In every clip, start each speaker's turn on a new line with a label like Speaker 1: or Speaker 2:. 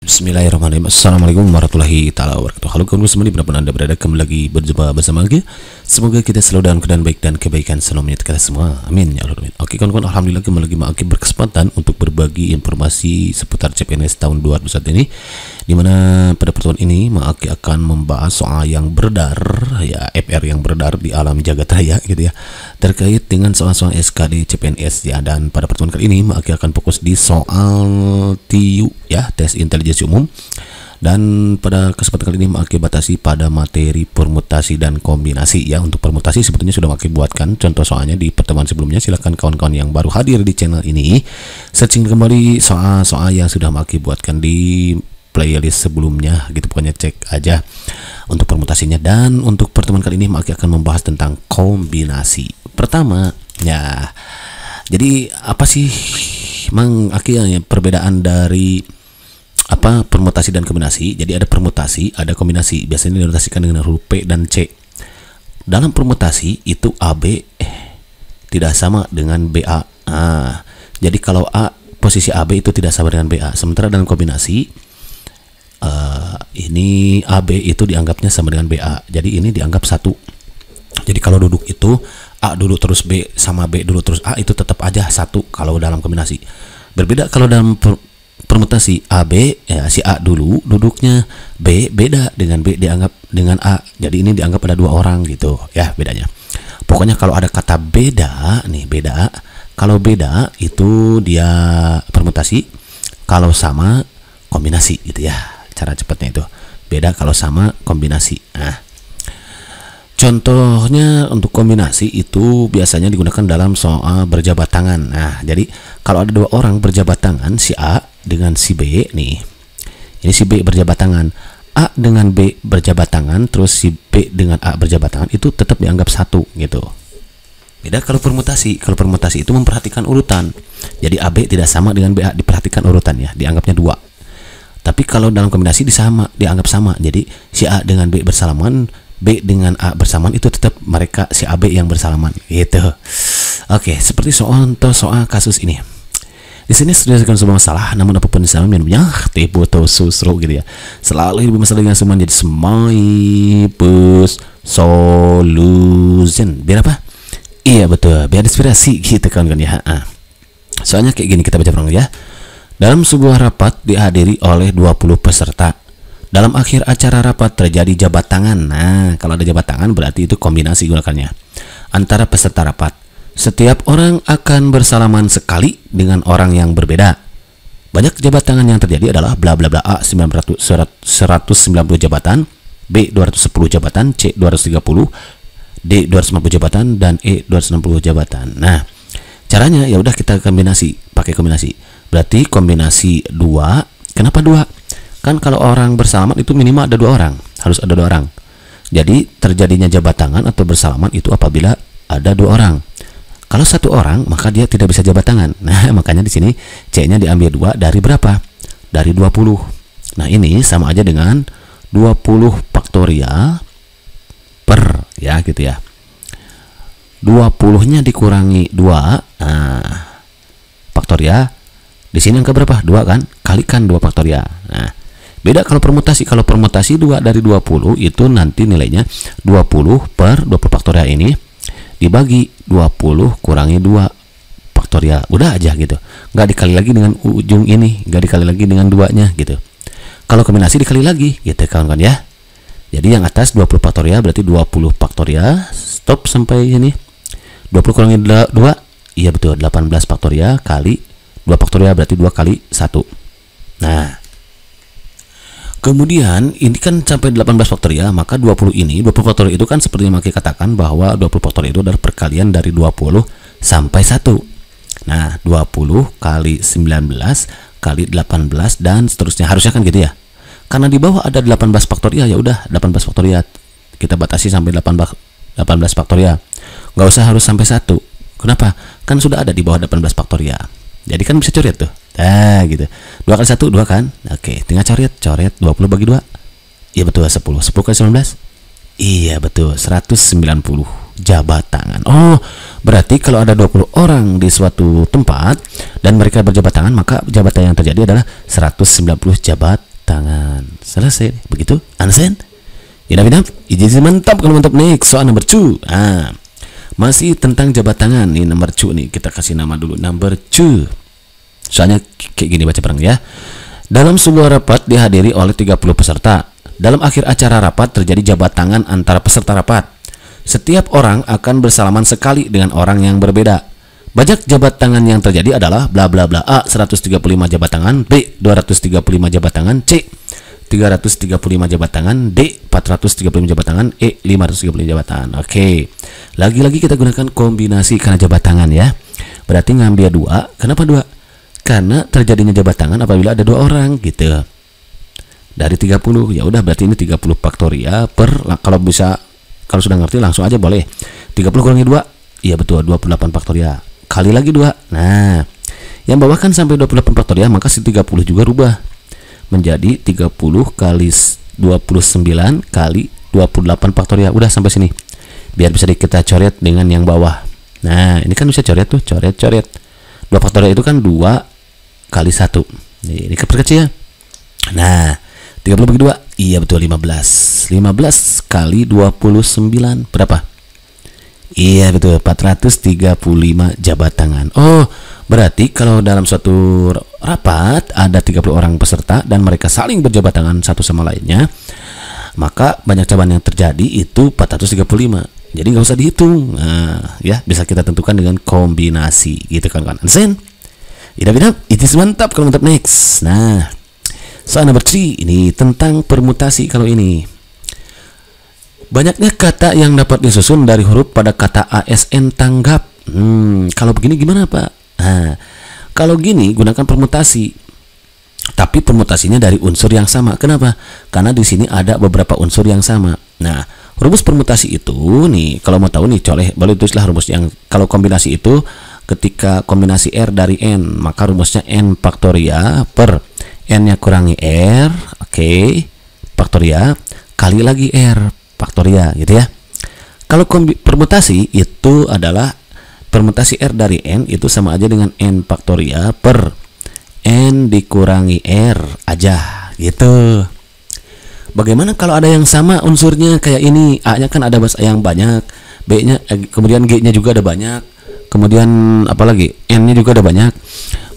Speaker 1: Bismillahirrahmanirrahim. Assalamualaikum warahmatullahi taala wabarakatuh. Halo kawan semua, dimanapun anda berada, kembali lagi berjumpa bersama lagi. Semoga kita selalu dalam keadaan baik dan kebaikan selalu menyertai kita semua. Amin ya Allah. Oke kawan-kawan, alhamdulillah kembali lagi Mak Aki berkesempatan untuk berbagi informasi seputar CPNS tahun 2021 ini, dimana pada pertemuan ini Mak Aki akan membahas soal yang beredar, ya FR yang beredar di alam jagat raya gitu ya, terkait dengan soal-soal SKD CPNS ya. Dan pada pertemuan kali ini Mak Aki akan fokus di soal TIU ya, tes intelijensi umum. Dan pada kesempatan kali ini Mak Aki batasi pada materi permutasi dan kombinasi ya. Untuk permutasi sebetulnya sudah Mak Aki buatkan contoh soalnya di pertemuan sebelumnya. Silahkan kawan-kawan yang baru hadir di channel ini searching kembali soal-soal yang sudah Mak Aki buatkan di playlist sebelumnya gitu, pokoknya cek aja untuk permutasinya. Dan untuk pertemuan kali ini Mak Aki akan membahas tentang kombinasi. Pertama ya, jadi apa sih Mang Aki ya, perbedaan dari permutasi dan kombinasi? Jadi ada permutasi, ada kombinasi. Biasanya dinotasikan dengan huruf P dan C. Dalam permutasi itu AB tidak sama dengan BA. Jadi kalau A, posisi AB itu tidak sama dengan BA. Sementara dalam kombinasi ini AB itu dianggapnya sama dengan BA. Jadi ini dianggap satu. Jadi kalau duduk itu A dulu terus B sama B dulu terus A, itu tetap aja satu kalau dalam kombinasi. Berbeda kalau dalam permutasi AB ya, si A dulu duduknya, B beda dengan B dianggap dengan A. Jadi ini dianggap ada dua orang gitu ya bedanya. Pokoknya kalau ada kata beda nih, beda. Kalau beda itu dia permutasi, kalau sama kombinasi gitu ya. Cara cepatnya itu. Beda kalau sama kombinasi. Nah, contohnya untuk kombinasi itu biasanya digunakan dalam soal berjabat tangan. Nah, jadi kalau ada dua orang berjabat tangan, si A dengan si B nih. Ini si B berjabat tangan. A dengan B berjabat tangan, terus si B dengan A berjabat tangan, itu tetap dianggap satu gitu. Beda kalau permutasi. Kalau permutasi itu memperhatikan urutan. Jadi AB tidak sama dengan BA, diperhatikan urutannya, dianggapnya dua. Tapi kalau dalam kombinasi dianggap sama. Jadi si A dengan B bersalaman, B dengan A bersamaan, itu tetap mereka si AB yang bersalaman gitu. Oke, seperti soal kasus ini. Di sini sudah disebutkan sebuah masalah, namun apapun di sana minumnya tipu atau susro gitu ya. Selalu hidup masalah dengan semua jadi semai solution. Biar apa? Iya betul, biar inspirasi gitu kawan-kawan ya. Soalnya kayak gini, kita baca bareng ya. Dalam sebuah rapat dihadiri oleh 20 peserta. Dalam akhir acara rapat terjadi jabat tangan. Nah, kalau ada jabat tangan berarti itu kombinasi gunakannya antara peserta rapat. Setiap orang akan bersalaman sekali dengan orang yang berbeda. Banyak jabat tangan yang terjadi adalah bla bla bla. A 190 jabatan, B 210 jabatan, C 230, D 250 jabatan, dan E 260 jabatan. Nah, caranya ya udah kita kombinasi, pakai kombinasi. Berarti kombinasi 2. Kenapa 2? Kan kalau orang bersalaman itu minimal ada 2 orang, harus ada 2 orang. Jadi terjadinya jabat tangan atau bersalaman itu apabila ada 2 orang. Kalau 1 orang maka dia tidak bisa jabat tangan. Nah, makanya di sini C-nya diambil 2 dari berapa? Dari 20. Nah, ini sama aja dengan 20 faktorial per ya gitu ya. 20-nya dikurangi 2. Nah, faktorial. Di sini angka berapa? 2 kan? Kalikan 2 faktorial. Nah, beda kalau permutasi. Kalau permutasi 2 dari 20 itu nanti nilainya 20 per 20 faktorial ini dibagi 20 kurangi 2 faktorial. Udah aja gitu. Nggak dikali lagi dengan ujung ini, nggak dikali lagi dengan 2-nya gitu. Kalau kombinasi dikali lagi gitu kawan-kawan ya. Jadi yang atas 20 faktorial berarti 20 faktorial. Stop sampai sini. 20 kurangi 2. Iya betul, 18 faktorial kali 2 faktorial berarti 2 kali 1. Nah, kemudian ini kan sampai 18 faktorial, maka 20 ini, 20 faktorial itu kan seperti yang Maki katakan bahwa 20 faktorial itu adalah perkalian dari 20 sampai 1. Nah, 20 kali 19 kali 18 dan seterusnya, harusnya kan gitu ya. Karena di bawah ada 18 faktorial, ya udah 18 faktorial. Kita batasi sampai 18 faktorial. Nggak usah harus sampai 1. Kenapa? Kan sudah ada di bawah 18 faktorial. Jadi kan bisa coret tuh. Nah gitu, 2 kali 1 2 kan. Oke, tinggal coret 20 bagi 2. Iya betul, 10 kali 19. Iya betul, 190 jabat tangan. Oh, berarti kalau ada 20 orang di suatu tempat dan mereka berjabat tangan, maka jabatan yang terjadi adalah 190 jabat tangan. Selesai. Begitu? Understand? Idap, ijazah mantap. Kalau mantap, next soal number 2. Masih tentang jabat tangan nih, number 2 nih. Kita kasih nama dulu, number 2. Soalnya kayak gini, baca bareng ya. Dalam sebuah rapat dihadiri oleh 30 peserta. Dalam akhir acara rapat terjadi jabat tangan antara peserta rapat. Setiap orang akan bersalaman sekali dengan orang yang berbeda. Bajak jabat tangan yang terjadi adalah bla bla bla. A. 135 jabat tangan. B. 235 jabat tangan. C. 335 jabat tangan. D. 435 jabat tangan. E. 535 jabat tangan. Oke. Lagi-lagi kita gunakan kombinasi karena jabat tangan ya. Berarti ngambil 2. Kenapa 2? Karena terjadinya jabat tangan apabila ada 2 orang gitu. Dari 30, ya udah berarti ini 30 faktorial per, kalau bisa, kalau sudah ngerti langsung aja boleh. 30 kurangi 2, iya betul, 28 faktorial. Kali lagi 2. Nah, yang bawah kan sampai 28 faktorial, maka si 30 juga rubah menjadi 30 kali 29 kali 28 faktorial. Udah sampai sini. Biar bisa kita coret dengan yang bawah. Nah, ini kan bisa coret tuh, coret. 2 faktorial itu kan 2 kali 1. Ini keperkecil. Nah, 30 bagi 2, iya betul 15. 15 kali 29 berapa? Iya betul 435 jabat tangan. Oh, berarti kalau dalam suatu rapat ada 30 orang peserta dan mereka saling berjabat tangan satu sama lainnya, maka banyak cabang yang terjadi itu 435. Jadi nggak usah dihitung. Nah, ya bisa kita tentukan dengan kombinasi gitu kan. Understand? Idap, it is mantap. Kalau mantap, next. Nah, soal number 3 ini tentang permutasi. Kalau ini banyaknya kata yang dapat disusun dari huruf pada kata ASN tanggap. Kalau begini gimana Pak? Nah, kalau gini gunakan permutasi. Tapi permutasinya dari unsur yang sama. Kenapa? Karena di sini ada beberapa unsur yang sama. Nah, rumus permutasi itu nih, kalau mau tahu nih, boleh tulislah rumus yang kalau kombinasi itu ketika kombinasi R dari N, maka rumusnya N faktorial per N-nya kurangi R, oke, faktorial, kali lagi R, faktorial, gitu ya. Kalau permutasi itu adalah permutasi R dari N itu sama aja dengan N faktorial per N dikurangi R aja, gitu. Bagaimana kalau ada yang sama unsurnya kayak ini? A-nya kan ada bahasa yang banyak, B-nya, kemudian G-nya juga ada banyak, kemudian apalagi N-nya juga ada banyak.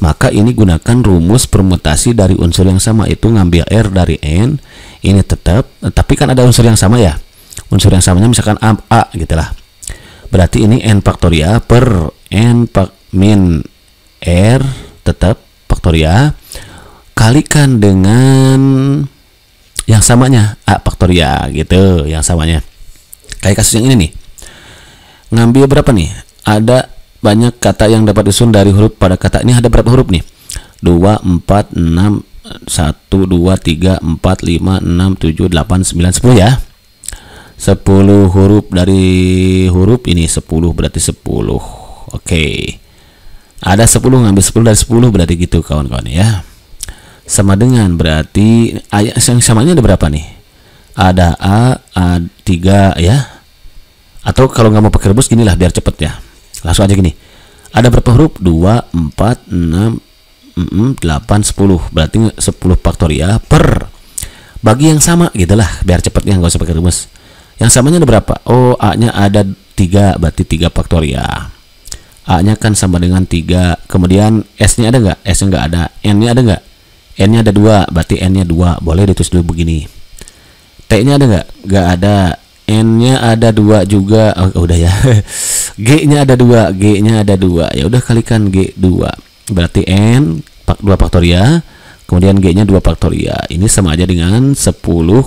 Speaker 1: Maka ini gunakan rumus permutasi dari unsur yang sama, itu ngambil R dari N, ini tetap, tapi kan ada unsur yang sama ya. Unsur yang samanya misalkan A gitu lah. Berarti ini N faktorial per N min R tetap faktorial, kalikan dengan yang samanya A faktorial gitu, yang samanya. Kayak kasus yang ini nih. Ngambil berapa nih? Ada banyak kata yang dapat disusun dari huruf pada kata. Ini ada berapa huruf nih? 2, 4, 6, 1, 2, 3, 4, 5, 6, 7, 8, 9, 10 ya. 10 huruf dari huruf ini 10 berarti 10. Oke. Ada 10, ngambil 10 dari 10 berarti gitu kawan-kawan ya. Sama dengan berarti ayat yang samanya ada berapa nih? Ada A3 ya. Atau kalau nggak mau pakai rebus gini lah biar cepet ya. Langsung aja gini. Ada berapa huruf? 2, 4, 6, 8, 10. Berarti 10 faktorial per bagi yang sama gitulah biar cepet ya, nggak usah pakai rumus. Yang samanya ada berapa? Oh, A-nya ada 3, berarti 3 faktorial. A-nya kan sama dengan 3. Kemudian S-nya ada nggak? S-nya nggak ada. N-nya ada nggak? N-nya ada 2, berarti N-nya 2. Boleh ditulis dulu begini. T-nya ada nggak? Nggak ada. N-nya ada 2 juga. Oh, udah ya. G-nya ada 2, G-nya ada 2. Ya udah kalikan G 2. Berarti N 2 faktorial, kemudian G-nya 2 faktorial. Ini sama aja dengan 10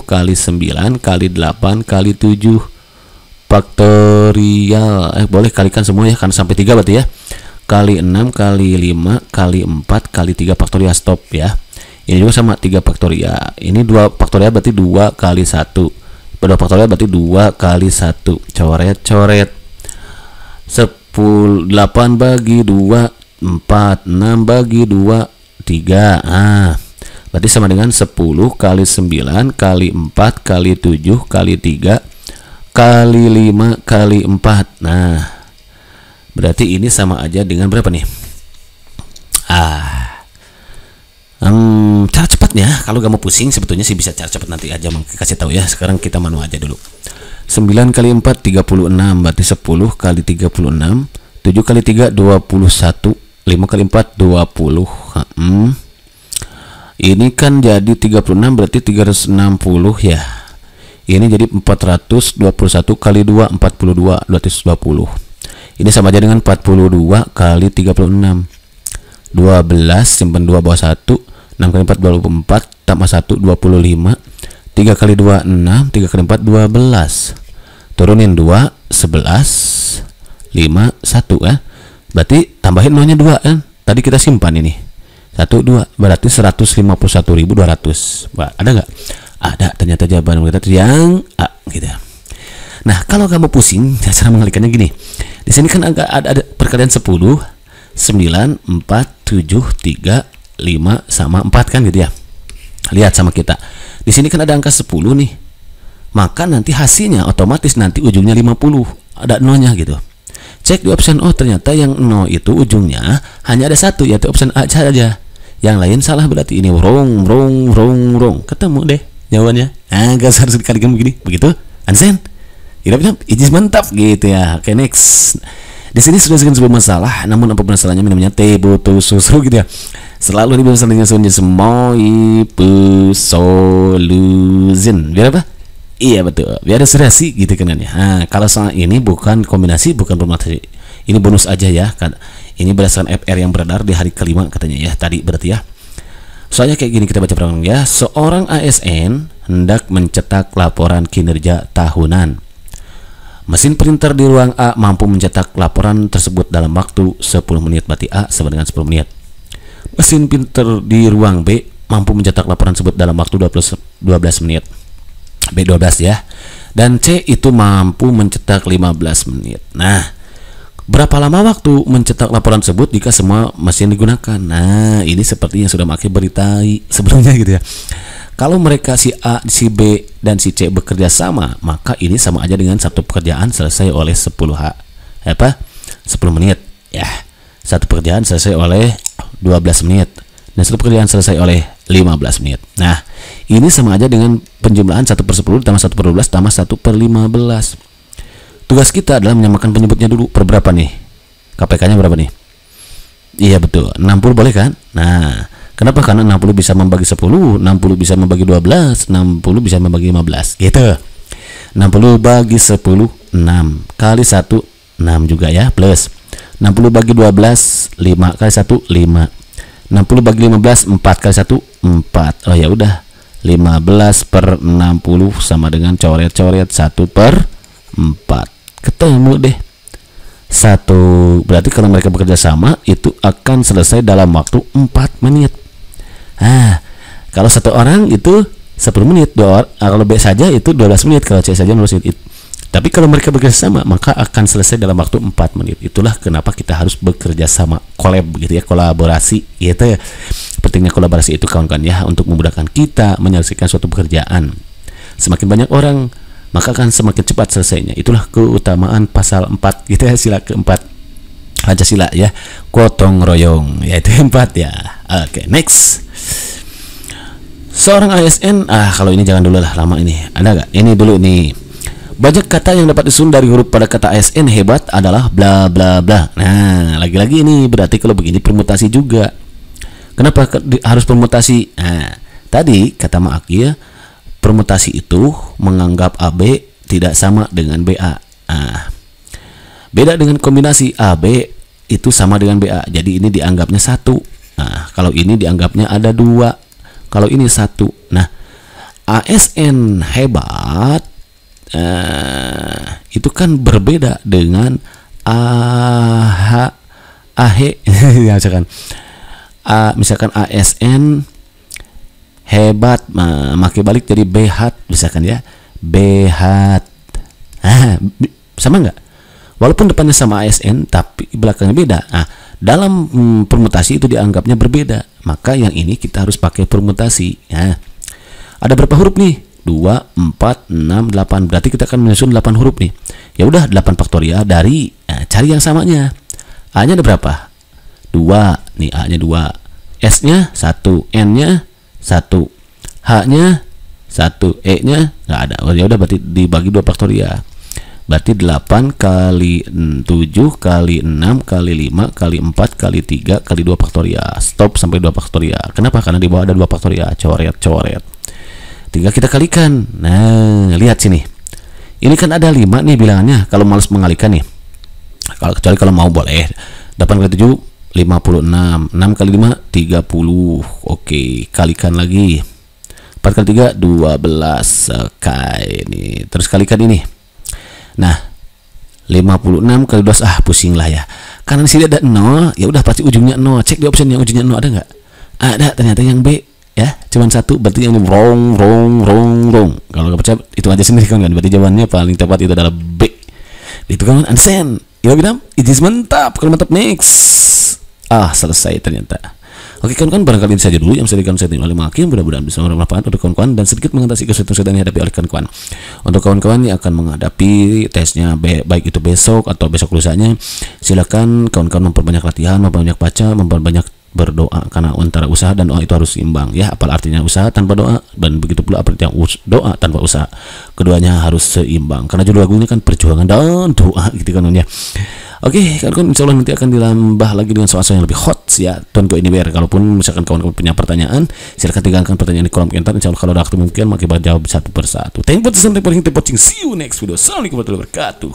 Speaker 1: kali 9 kali 8 kali 7 faktorial. Boleh kalikan semua ya, kan sampai 3 berarti ya. Kali 6 kali 5 kali 4 kali 3 faktorial, stop ya. Ini juga sama 3 faktorial. Ini 2 faktorial berarti 2 kali 1. 2 faktorial berarti 2 kali 1. Coret. 8 bagi 2 4, 6 bagi 2 3. Berarti sama dengan 10 kali 9 kali 4 kali 7 kali 3 kali 5 kali 4. Nah, berarti ini sama aja dengan berapa nih? Cara cepatnya, kalau gak mau pusing sebetulnya sih bisa cara cepat, nanti aja kasih tahu ya. Sekarang kita manual aja dulu. 9 kali 4 36, berarti 10 kali 36, 7 kali 3 21, 5 kali 4 20. Ini kan jadi 36, berarti 360 ya. Ini jadi 421 kali 2 42, 220. Ini sama aja dengan 42 kali 36. 12 simpan 2 bawah 1, 6 kali 4 24 tambah 1 25, 3 kali 2 6, 3 kali 4 12, turunin 2 11 5 1 ya. Berarti tambahin nolnya 2 kan, tadi kita simpan ini 1 2, berarti 151.200. ada nggak? Ada, ternyata jawaban kita yang A gitu. Nah, kalau kamu pusing, cara mengalikannya gini. Di sini kan ada perkalian 10, 9, 4, 7, 3, 5 sama 4 kan gitu ya. Lihat sama kita. Di sini kan ada angka 10 nih. Maka nanti hasilnya otomatis nanti ujungnya 50. Ada nolnya gitu. Cek di option O, ternyata yang 0 itu ujungnya hanya ada satu, yaitu option A saja. Yang lain salah, berarti ini wrong. Ketemu deh jawabannya. Nah, gak harus dikalikan begini. Begitu? Ansen? Irapnya ijis mantap gitu ya. Oke, next. Di sini sudah sekian sebuah masalah, namun apa masalahnya minumnya teh butuh susu gitu ya. Selalu dibilang salahnya semoi solution. Biar apa? Iya betul. Biar ada serasi gitu kan ya. Nah, kalau soal ini bukan kombinasi, bukan permutasi. Ini bonus aja ya kan. Ini berdasarkan FR yang beredar di hari kelima katanya ya. Tadi berarti ya. Soalnya kayak gini, kita baca perang ya. Seorang ASN hendak mencetak laporan kinerja tahunan. Mesin printer di ruang A mampu mencetak laporan tersebut dalam waktu 10 menit, berarti A sama dengan 10 menit. Mesin printer di ruang B mampu mencetak laporan tersebut dalam waktu 12 menit. B 12 ya. Dan C itu mampu mencetak 15 menit. Nah, berapa lama waktu mencetak laporan tersebut jika semua mesin digunakan? Nah, ini seperti yang sudah Maki beritai sebelumnya gitu ya. Kalau mereka si A, si B, dan si C bekerja sama, maka ini sama aja dengan satu pekerjaan selesai oleh 10 menit ya. Satu pekerjaan selesai oleh 12 menit dan satu pekerjaan selesai oleh 15 menit. Nah, ini sama aja dengan penjumlahan 1/10 tambah 1/12 tambah 1/15. Tugas kita adalah menyamakan penyebutnya dulu. Per berapa nih? KPK-nya berapa nih? Iya betul, 60 boleh kan? Nah, kenapa? Karena 60 bisa membagi 10, 60 bisa membagi 12, 60 bisa membagi 15 gitu. 60 bagi 10 6 kali 1 6 juga ya, plus 60 bagi 12 5 kali 1 5, 60 bagi 15 4 kali 1 4. Oh ya udah, 15/60 sama dengan coret-coret 1/4. Ketemu deh 1. Berarti kalau mereka bekerja sama itu akan selesai dalam waktu 4 menit. Nah, kalau satu orang itu 10 menit, kalau B saja itu 12 menit, kalau C saja 12 menit. Tapi kalau mereka bekerja sama maka akan selesai dalam waktu 4 menit. Itulah kenapa kita harus bekerja sama, collab gitu ya, kolaborasi gitu ya. Pentingnya kolaborasi itu kawan-kawan ya, untuk memudahkan kita menyelesaikan suatu pekerjaan. Semakin banyak orang maka akan semakin cepat selesainya. Itulah keutamaan pasal 4 gitu ya, sila keempat Pancasila ya, gotong royong, yaitu 4 ya. Oke, next. Seorang ASN, kalau ini jangan dulu lah, lama ini. Ada nggak? Ini dulu nih. Banyak kata yang dapat disusun dari huruf pada kata ASN hebat adalah bla bla bla. Nah, lagi-lagi ini berarti kalau begini permutasi juga. Kenapa harus permutasi? Nah, tadi kata Mak ya, permutasi itu menganggap AB tidak sama dengan BA. Nah, beda dengan kombinasi AB itu sama dengan BA. Jadi ini dianggapnya 1. Nah, kalau ini dianggapnya ada 2. Kalau ini 1. Nah, ASN hebat itu kan berbeda dengan AHE ya, misalkan ASN hebat, makai balik jadi behat misalkan ya, behat. Sama nggak? Walaupun depannya sama ASN tapi belakangnya beda. Nah, dalam permutasi itu dianggapnya berbeda, maka yang ini kita harus pakai permutasi ya. Ada berapa huruf nih? 2, 4, 6, 8. Berarti kita akan menyusun 8 huruf nih. Ya udah, 8 faktorial dari cari yang samanya. A-nya ada berapa? 2. Nih A-nya 2. S-nya 1, N-nya 1, H-nya 1, E-nya nggak ada. Oh ya udah, berarti dibagi 2 faktorial. Berarti 8 kali 7 kali 6 kali 5 kali 4 kali 3 kali 2 faktorial. Stop sampai 2 faktorial. Kenapa? Karena di bawah ada 2 faktorial. Coret. Tinggal kita kalikan. Nah, lihat sini. Ini kan ada 5 nih bilangannya. Kalau males mengalikan nih. Kecuali kalau mau boleh. 8 kali 7 56. 6 kali 5 30. Oke, kalikan lagi. 4 kali 3 12. Oke, ini. Terus kalikan ini. Nah, 56 kali 12, pusing lah ya. Karena di sini ada 0, ya udah pasti ujungnya 0. Cek di option yang ujungnya 0 ada nggak? Ada, ternyata yang B ya, cuman 1, berarti yang ini wrong. Kalau nggak percaya itu aja sendiri kan, berarti jawabannya paling tepat itu adalah B. Itu kan unsend. Ya bilang, it is mantap. Kalau mantap next. Selesai ternyata. Oke kawan-kawan, barangkali ini saja dulu yang bisa dikonsumsi oleh Makin. Mudah-mudahan bisa bermanfaat untuk kawan-kawan dan sedikit mengatasi kesulitan yang dihadapi oleh kawan-kawan. Untuk kawan-kawan yang akan menghadapi tesnya baik itu besok atau besok lusanya, silakan kawan-kawan memperbanyak latihan, memperbanyak baca, memperbanyak berdoa, karena antara usaha dan doa itu harus seimbang ya. Apa artinya usaha tanpa doa, dan begitu pula apa artinya doa tanpa usaha. Keduanya harus seimbang, karena judul lagunya kan perjuangan dan doa gitu kan ya. Oke, kawan-kawan, insya Allah nanti akan ditambah lagi dengan soal-soal yang lebih hot ya. Don't go anywhere. Kalaupun misalkan kawan-kawan punya pertanyaan, silahkan tinggalkan pertanyaan di kolom komentar. Insya Allah kalau ada waktu mungkin Maki bakal jawab satu persatu. Thank you for watching. See you next video. Assalamualaikum warahmatullahi wabarakatuh.